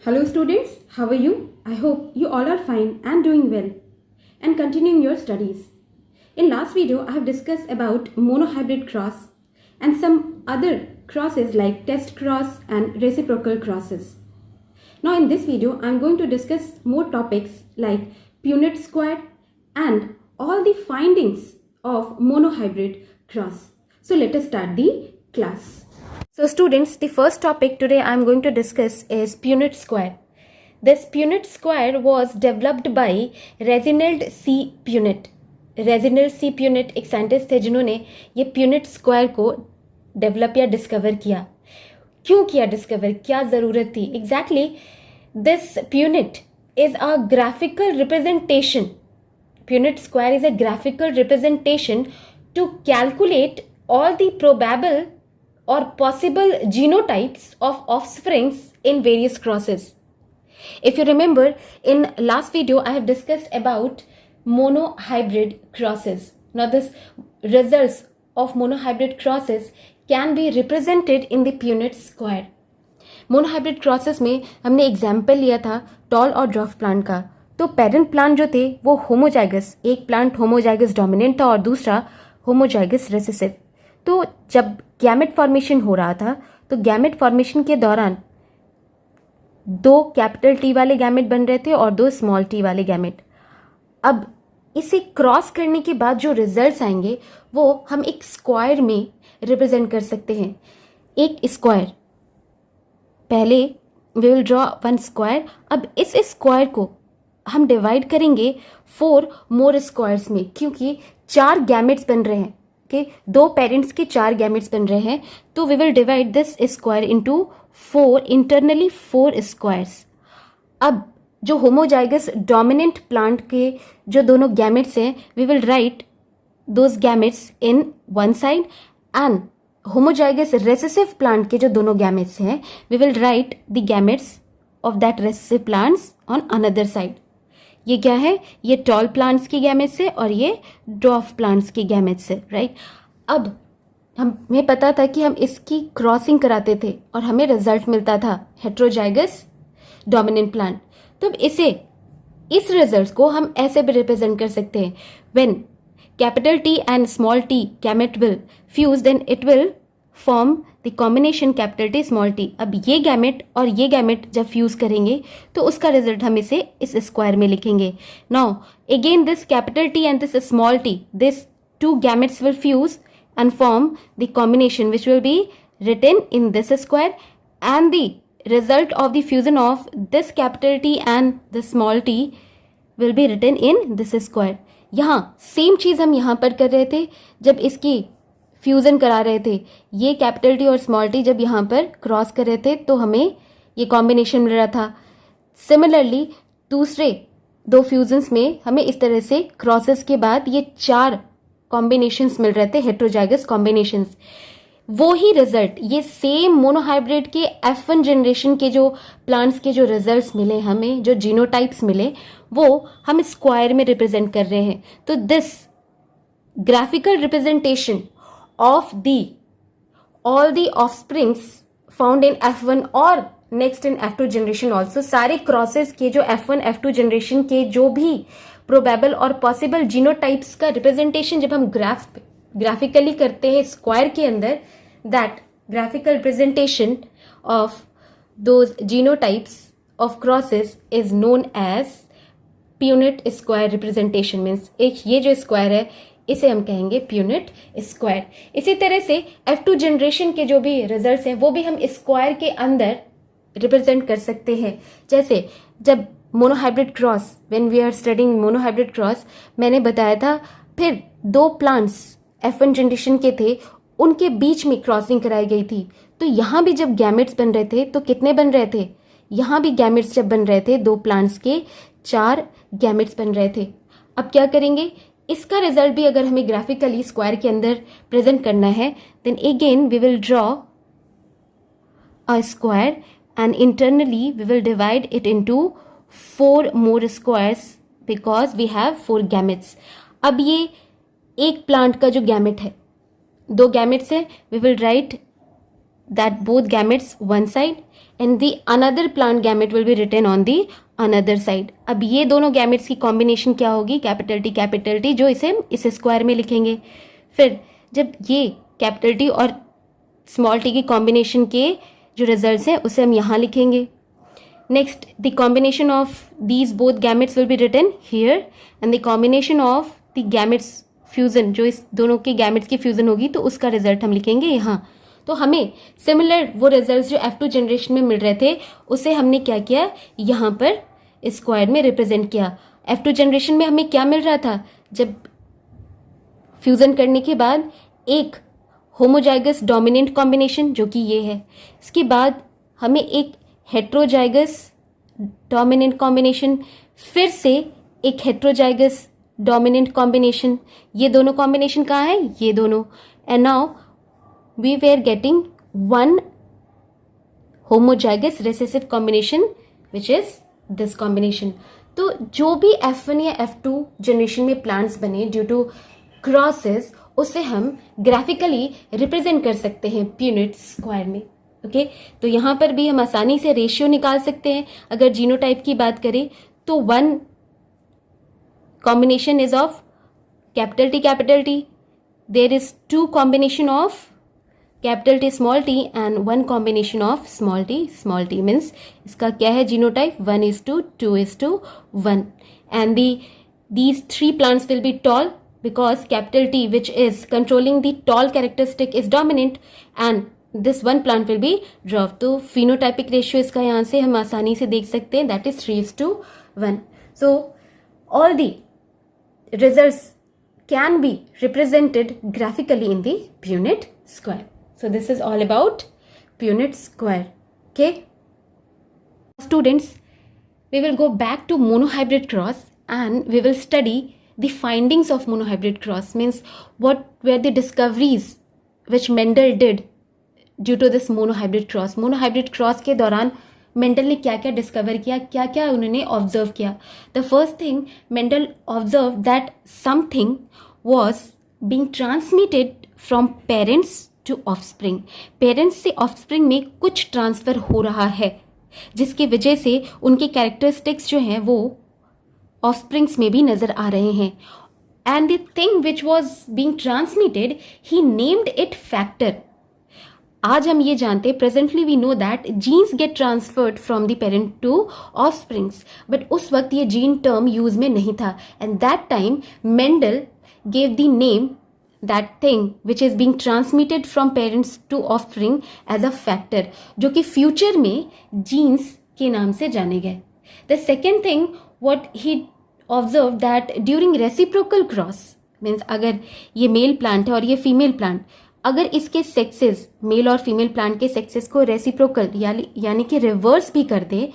Hello students, how are you? I hope you all are fine and doing well and continuing your studies. In last video, I have discussed about monohybrid cross and some other crosses like test cross and reciprocal crosses. Now in this video, I am going to discuss more topics like Punnett square and all the findings of monohybrid cross. So let us start the class. So students, the first topic today I am going to discuss is Punnett square. This Punnett square was developed by Reginald C. Punnett. Reginald C Punnett एक scientist थे जिन्होंने ये Punnett square को develop या discover किया. क्यों किया discover, क्या ज़रूरत थी? Exactly this Punnett is a graphical representation. Punnett square is a graphical representation to calculate all the probable or possible genotypes of offsprings in various crosses. If you remember, in last video I have discussed about monohybrid crosses. Now this results of monohybrid crosses can be represented in the Punnett square. monohybrid crosses में हमने example लिया था toll और dwarf plant का. तो parent plant जो थे वो होमोजाइगस, एक प्लांट होमोजाइगस डोमिनेंट था और दूसरा होमोजाइगस रिसेसिव. तो जब गैमेट फॉर्मेशन हो रहा था तो गैमेट फॉर्मेशन के दौरान दो कैपिटल टी वाले गैमेट बन रहे थे और दो स्मॉल टी वाले गैमेट. अब इसे क्रॉस करने के बाद जो रिजल्ट्स आएंगे वो हम एक स्क्वायर में रिप्रेजेंट कर सकते हैं. एक स्क्वायर, पहले we will draw one square. अब इस स्क्वायर को हम डिवाइड करेंगे 4 मोर स्क्वायर्स में, क्योंकि 4 गैमेट्स बन रहे हैं. दो पेरेंट्स के 4 गैमेट्स बन रहे हैं. तो we will divide this square into 4, internally 4 squares. अब जो होमोजाइगस डोमिनेंट प्लांट के जो दोनों गैमेट्स हैं, we will write those gametes in one side, and homozygous recessive plant के जो दोनों गैमेट्स हैं, we will write the gametes of that recessive plants on another side. ये क्या है? ये टॉल प्लांट्स की गैमेट्स है और ये ड्वार्फ प्लांट्स की गैमेट्स है, राइट. अब हमें पता था कि हम इसकी क्रॉसिंग कराते थे और हमें रिजल्ट मिलता था हेट्रोजाइगस डोमिनेंट प्लांट. तो अब इस रिजल्ट को हम ऐसे भी रिप्रेजेंट कर सकते हैं. When capital T and small T gamete will fuse, then it will form the combination capital T small T. अब ये गैमेट और ये गैमेट जब फ्यूज करेंगे तो उसका रिजल्ट हम इसे इस स्क्वायर में लिखेंगे. Now again this capital T and this small T, this 2 gametes will fuse and form the combination which will be written in this square, and the result of the fusion of this capital T and the small t will be written in this square. यहाँ same चीज़ हम यहाँ पर कर रहे थे जब इसकी fusion करा रहे थे. ये कैपिटल टी और स्मॉल टी जब यहाँ पर क्रॉस कर रहे थे तो हमें ये कॉम्बिनेशन मिल रहा था. सिमिलरली दूसरे 2 फ्यूजन्स में हमें इस तरह से क्रॉसेस के बाद ये 4 कॉम्बिनेशंस मिल रहे थे, हेट्रोजाइगस कॉम्बिनेशंस. वो ही रिजल्ट ये सेम मोनोहाइब्रिड के F1 जनरेशन के जो प्लांट्स के जो रिजल्ट्स मिले हमें, जो जीनोटाइप्स मिले, वो हम स्क्वायर में रिप्रेजेंट कर रहे हैं. तो this graphical representation of all the offsprings found in F1 और next in F2 generation also, सारे क्रॉसेस के जो F1 F2 जनरेशन के जो भी प्रोबेबल और पॉसिबल जीनोटाइप्स का रिप्रेजेंटेशन जब हम ग्राफिकली करते हैं स्क्वायर के अंदर, that graphical representation of those genotypes of crosses is known as Punnett square representation. Means एक ये जो स्क्वायर है इसे हम कहेंगे प्यूनेट स्क्वायर. इसी तरह से F2 जनरेशन के जो भी रिजल्ट्स हैं वो भी हम स्क्वायर के अंदर रिप्रेजेंट कर सकते हैं. जैसे जब monohybrid cross, when we are studying monohybrid cross, मैंने बताया था फिर 2 प्लांट्स F1 जनरेशन के थे, उनके बीच में क्रॉसिंग कराई गई थी. तो यहाँ भी जब गैमेट्स बन रहे थे तो कितने बन रहे थे? यहाँ भी गैमेट्स जब बन रहे थे 2 प्लांट्स के 4 गैमेट्स बन रहे थे. अब क्या करेंगे? इसका रिजल्ट भी अगर हमें ग्राफिकली स्क्वायर के अंदर प्रेजेंट करना है, then again we will draw a square and internally we will divide it into 4 more squares because we have 4 gametes. अब ये एक प्लांट का जो गैमेट है, 2 गैमेट्स है, we will write that both gametes one side and the another plant gamete will be written on the another side. अब ये दोनों gametes की combination क्या होगी, कैपिटल T, जो इस स्क्वायर में लिखेंगे. फिर जब ये कैपिटल T और स्मॉल t की कॉम्बिनेशन के जो रिजल्ट्स हैं उसे हम यहाँ लिखेंगे. Next the combination of these both gametes will be written here and the combination of the gametes fusion, जो इस दोनों के गैमेट्स की फ्यूजन होगी तो उसका रिजल्ट हम लिखेंगे यहाँ. तो हमें सिमिलर वो रिजल्ट्स जो F2 जनरेशन में मिल रहे थे उसे हमने क्या किया, यहाँ पर स्क्वायर में रिप्रेजेंट किया. F2 जनरेशन में हमें क्या मिल रहा था, जब फ्यूजन करने के बाद एक होमोजाइगस डोमिनेंट कॉम्बिनेशन जो कि ये है, इसके बाद हमें एक हेट्रोजाइगस डोमिनेंट कॉम्बिनेशन, फिर से एक हेट्रोजाइगस डोमिनेंट कॉम्बिनेशन. ये दोनों कॉम्बिनेशन कहाँ है, ये दोनों. And now we were getting one homozygous recessive combination which is this combination. तो जो भी F1 या F2 जनरेशन में प्लांट्स बने ड्यू टू क्रॉसेस, उसे हम ग्राफिकली रिप्रेजेंट कर सकते हैं प्यूनिट स्क्वायर में. ओके तो यहाँ पर भी हम आसानी से रेशियो निकाल सकते हैं. अगर जीनोटाइप की बात करें तो one combination is of capital T, there is two combination of capital T small t and one combination of small t means इसका क्या है genotype 1:2, 2:1. And these three plants will be tall because capital T, which is controlling the tall characteristic, is dominant and this one plant will be dwarf. तो phenotypic ratio इसका यहाँ से हम आसानी से देख सकते हैं, that is 3:1. So all the results can be represented graphically in the Punnett square. So this is all about Punnett square. Okay, students, we will go back to monohybrid cross and we will study the findings of monohybrid cross, means what were the discoveries which Mendel did due to this monohybrid cross. monohybrid cross के दौरान Mendel ने क्या क्या discover किया, क्या क्या उन्होंने observe किया. The first thing Mendel observe that something was being transmitted from parents to offspring. Parents से ऑफस्प्रिंग में कुछ ट्रांसफर हो रहा है जिसकी वजह से उनके कैरेक्टरिस्टिक्स जो हैं वो ऑफस्प्रिंग्स में भी नजर आ रहे हैं. And the thing which was being transmitted he named it factor. आज हम ये जानते, presently we know that genes get transferred from the parent to offsprings, but उस वक्त ये जीन टर्म यूज में नहीं था. And that time Mendel gave the name that thing which is being transmitted from parents to offspring as a factor, जो कि future में jeans के नाम से जाने गए. The second thing what he observed that during reciprocal cross, means अगर ये मेल प्लांट है और ये फीमेल प्लांट, अगर इसके सेक्सेस, मेल और फीमेल प्लांट के सेक्सेस को रेसिप्रोकल यानी कि रिवर्स भी कर दे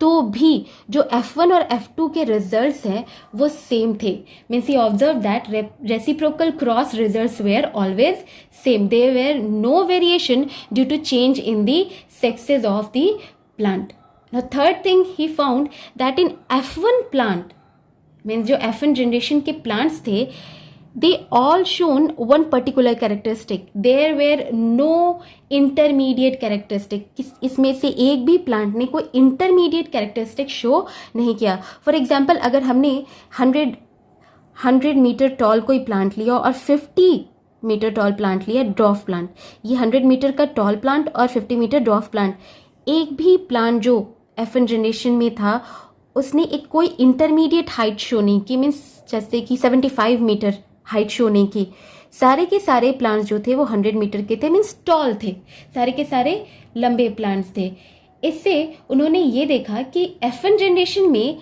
तो भी जो F1 और F2 के रिजल्ट्स हैं वो सेम थे. Means he observe that reciprocal cross results were always same, they were no variation due to change in the sexes of the plant. Now third thing he found that in F1 plant, means जो F1 generation के plants थे, they all shown one particular characteristic. There were no intermediate characteristic. इसमें से एक भी plant ने कोई intermediate characteristic show नहीं किया. For example, अगर हमने 100 मीटर टॉल कोई प्लांट लिया और 50 मीटर टॉल प्लांट लिया, ड्वार्फ प्लांट, ये 100 मीटर का टॉल प्लांट और 50 मीटर ड्वार्फ प्लांट, एक भी प्लांट जो F1 जनरेशन में था उसने एक कोई इंटरमीडिएट हाइट शो नहीं की, मीन्स जैसे कि 75 मीटर हाइट शो नहीं की. सारे के सारे प्लांट्स जो थे वो 100 मीटर के थे, मीन्स टॉल थे, सारे के सारे लंबे प्लांट्स थे. इससे उन्होंने ये देखा कि F1 जनरेशन में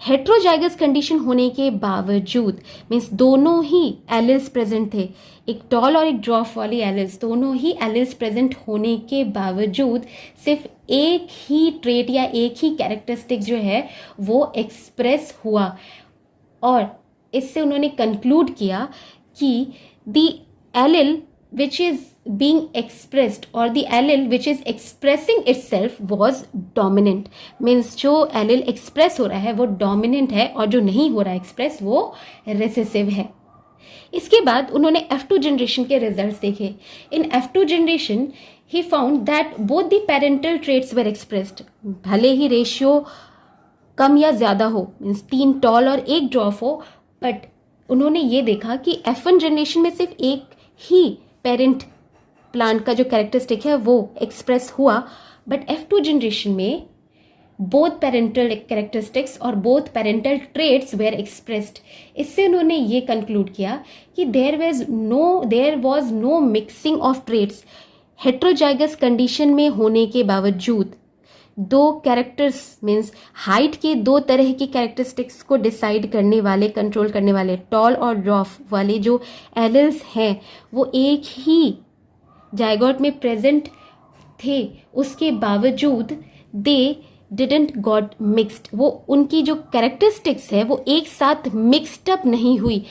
हेट्रोजाइगस कंडीशन होने के बावजूद, मीन्स दोनों ही एलिल्स प्रेजेंट थे, एक टॉल और एक ड्वार्फ वाली एलिल्स, दोनों ही एलिल्स प्रेजेंट होने के बावजूद सिर्फ एक ही ट्रेट या एक ही कैरेक्टरिस्टिक जो है वो एक्सप्रेस हुआ. और इससे उन्होंने कंक्लूड किया कि the allele which is being expressed or the allele which is expressing itself was dominant. means जो allele express हो रहा है वो dominant है और जो नहीं हो रहा है express वो recessive है. इसके बाद उन्होंने F2 जनरेशन के रिजल्ट्स देखे. इन F2 generation he found that both the parental traits were expressed. भले ही रेशियो कम या ज़्यादा हो, मीन्स 3 टॉल और 1 ड्रॉफ हो, बट उन्होंने ये देखा कि F1 जनरेशन में सिर्फ एक ही पेरेंट प्लांट का जो कैरेक्टरिस्टिक है वो एक्सप्रेस हुआ, बट F2 जनरेशन में बोथ पेरेंटल कैरेक्टरिस्टिक्स और both parental traits were expressed. इससे उन्होंने ये कंक्लूड किया कि there was no mixing of traits. Heterozygous condition में होने के बावजूद दो कैरेक्टर्स मीन्स हाइट के दो तरह की कैरेक्टरिस्टिक्स को डिसाइड करने वाले, कंट्रोल करने वाले, टॉल और ड्वार्फ वाले जो एलिल्स हैं वो एक ही जाइगोट में प्रेजेंट थे. उसके बावजूद दे डिडंट गॉट मिक्स्ड. वो उनकी जो कैरेक्टरिस्टिक्स है वो एक साथ मिक्सड अप नहीं हुई.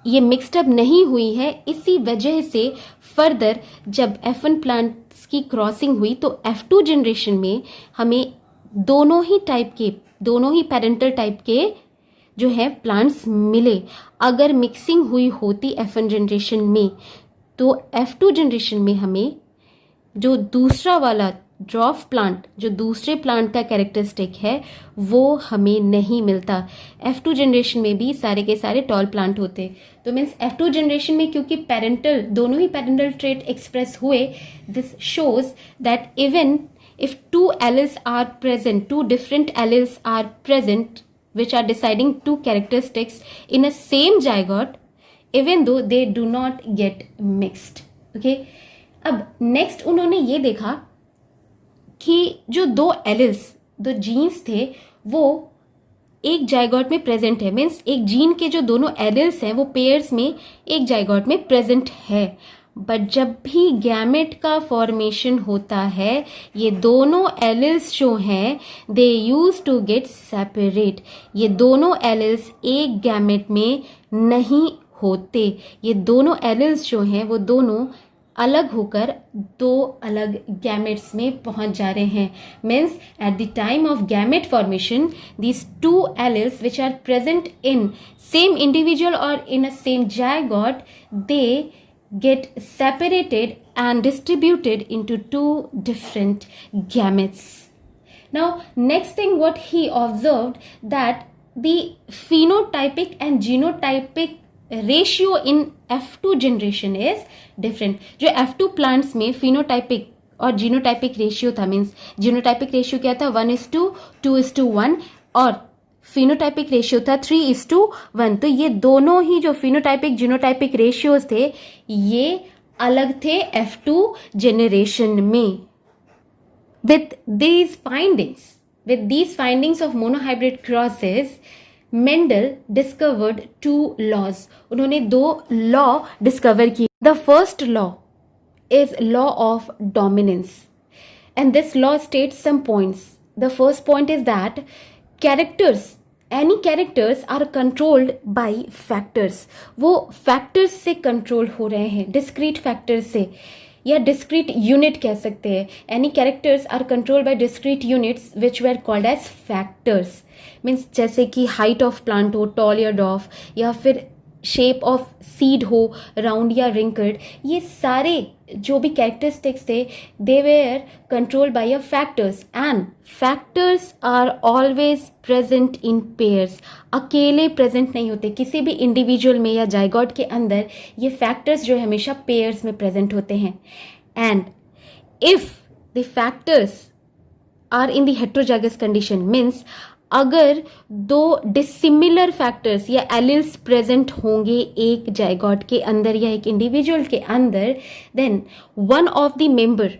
ये मिक्सड अप नहीं हुई है. इसी वजह से फर्दर जब F1 प्लांट्स की क्रॉसिंग हुई तो F2 जनरेशन में हमें दोनों ही पेरेंटल टाइप के जो है प्लांट्स मिले. अगर मिक्सिंग हुई होती F1 जनरेशन में तो F2 जनरेशन में हमें जो दूसरा वाला ड्वार्फ प्लांट, जो दूसरे प्लांट का कैरेक्टरिस्टिक है वो हमें नहीं मिलता. F2 जनरेशन में भी सारे के सारे टॉल प्लांट होते. तो मीन्स F2 जनरेशन में क्योंकि दोनों ही पेरेंटल ट्रेट एक्सप्रेस हुए, this shows that even if two different alleles are present which are deciding two characteristics in a same zygote, even though they do not get mixed. Okay? अब next उन्होंने ये देखा कि जो दो jeans थे वो एक जाइगोट में प्रेजेंट है. मीन्स एक जीन के जो दोनों एलिल्स हैं वो पेयर्स में एक जाइगोट में प्रेजेंट है. बट जब भी गैमेट का फॉर्मेशन होता है ये दोनों एलिल्स जो हैं they use to get separate. ये दोनों एलिल्स एक गैमेट में नहीं होते. ये दोनों एलिल्स जो हैं वो दोनों अलग होकर दो अलग गैमेट्स में पहुंच जा रहे हैं. Means at the time of gamete formation these two alleles which are present in same individual or in a same zygote they get separated and distributed into two different gametes. Now next thing what he observed that the phenotypic and genotypic ratio in F2 generation is different. जो F2 plants में phenotypic और genotypic ratio था, means genotypic ratio क्या था 1:2:1 और phenotypic ratio था 3:1. तो ये दोनों ही जो फिनोटाइपिक जीनोटाइपिक रेशियोज थे ये अलग थे F2 जनरेशन में. With these findings of monohybrid crosses, Mendel discovered 2 laws. उन्होंने 2 लॉ डिस्कवर किए. The first law is law of dominance and this law states some points. The first point is that any characters are controlled by factors. वो factors से control हो रहे हैं, discrete factors से या discrete unit कह सकते हैं. Any characters are controlled by discrete units which were called as factors. Means जैसे कि height of plant हो, tall या dwarf, या फिर शेप ऑफ सीड हो, राउंड या रिंकल्ड. ये सारे जो भी कैरेक्टरिस्टिक्स थे they were controlled by a factors and factors are always present in pairs. अकेले प्रेजेंट नहीं होते किसी भी इंडिविजुअल में या जाइगोट के अंदर. ये फैक्टर्स जो हमेशा पेयर्स में प्रेजेंट होते हैं. And if the factors are in the heterozygous condition means अगर दो डिसिमिलर फैक्टर्स या एलिल्स प्रेजेंट होंगे एक जाइगोट के अंदर या एक इंडिविजुअल के अंदर, then one of the member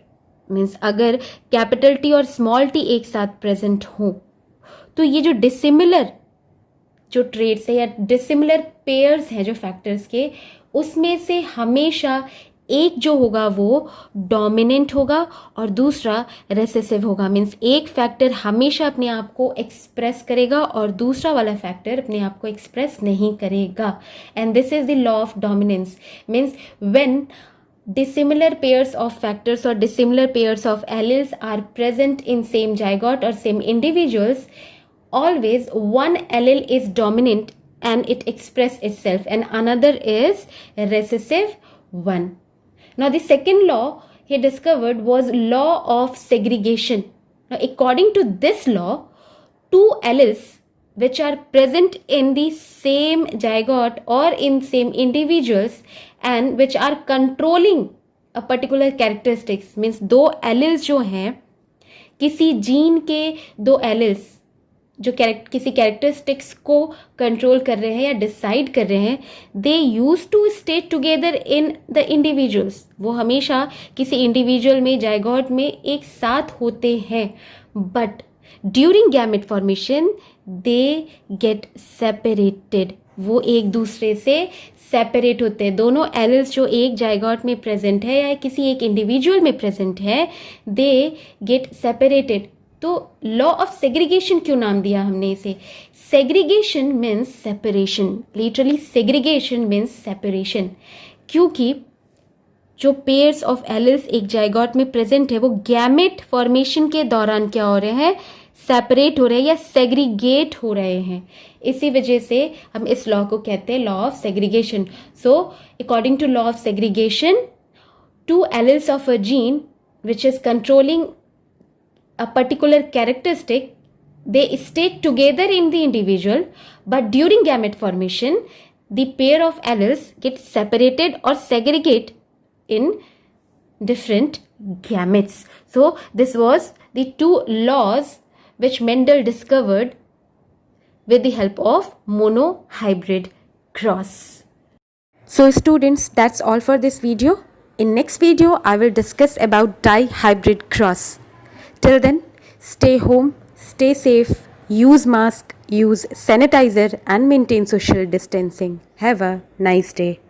means अगर कैपिटल टी और स्मॉल टी एक साथ प्रेजेंट हो तो ये जो डिसिमिलर जो ट्रेड्स है या डिसिमिलर पेयर्स हैं जो फैक्टर्स के, उसमें से हमेशा एक जो होगा वो डोमिनेंट होगा और दूसरा रेसेसिव होगा. मीन्स एक फैक्टर हमेशा अपने आप को एक्सप्रेस करेगा और दूसरा वाला फैक्टर अपने आप को एक्सप्रेस नहीं करेगा. And this is the law of dominance. Means when dissimilar pairs of factors or dissimilar pairs of alleles are present in same zygote or same individuals, always one allele is dominant and it express itself, and another is recessive one. Now the second law he discovered was law of segregation. Now according to this law, two alleles which are present in the same zygote or in same individuals and which are controlling a particular characteristics, means दो alleles जो हैं किसी gene के दो alleles जो किसी characteristics को control कर रहे हैं या डिसाइड कर रहे हैं, they use to stay together in the individuals, वो हमेशा किसी इंडिविजुअल में जाइगोट में एक साथ होते हैं, but during gamete formation they get separated, वो एक दूसरे से सेपरेट होते हैं। दोनों एलिल्स जो एक जाइगोट में प्रेजेंट है या किसी एक इंडिविजुअल में प्रेजेंट है, दे गेट सेपरेटेड। तो लॉ ऑफ सेग्रीगेशन क्यों नाम दिया हमने इसे? Segregation means separation, literally segregation means separation, क्योंकि जो पेयर्स ऑफ एलिल्स एक जाइगोट में प्रेजेंट है वो गैमेट फॉर्मेशन के दौरान क्या हो रहे हैं? सेपरेट हो रहे हैं या सेग्रीगेट हो रहे हैं। इसी वजह से हम इस लॉ को कहते हैं law of segregation. So according to law of segregation, two alleles of a gene which is controlling a particular characteristic, they stay together in the individual, but during gamete formation the pair of alleles get separated or segregate in different gametes. So this was the two laws which Mendel discovered with the help of monohybrid cross. So students, that's all for this video. In next video I will discuss about dihybrid cross. Till then, stay home, stay safe, use mask, use sanitizer and maintain social distancing. Have a nice day.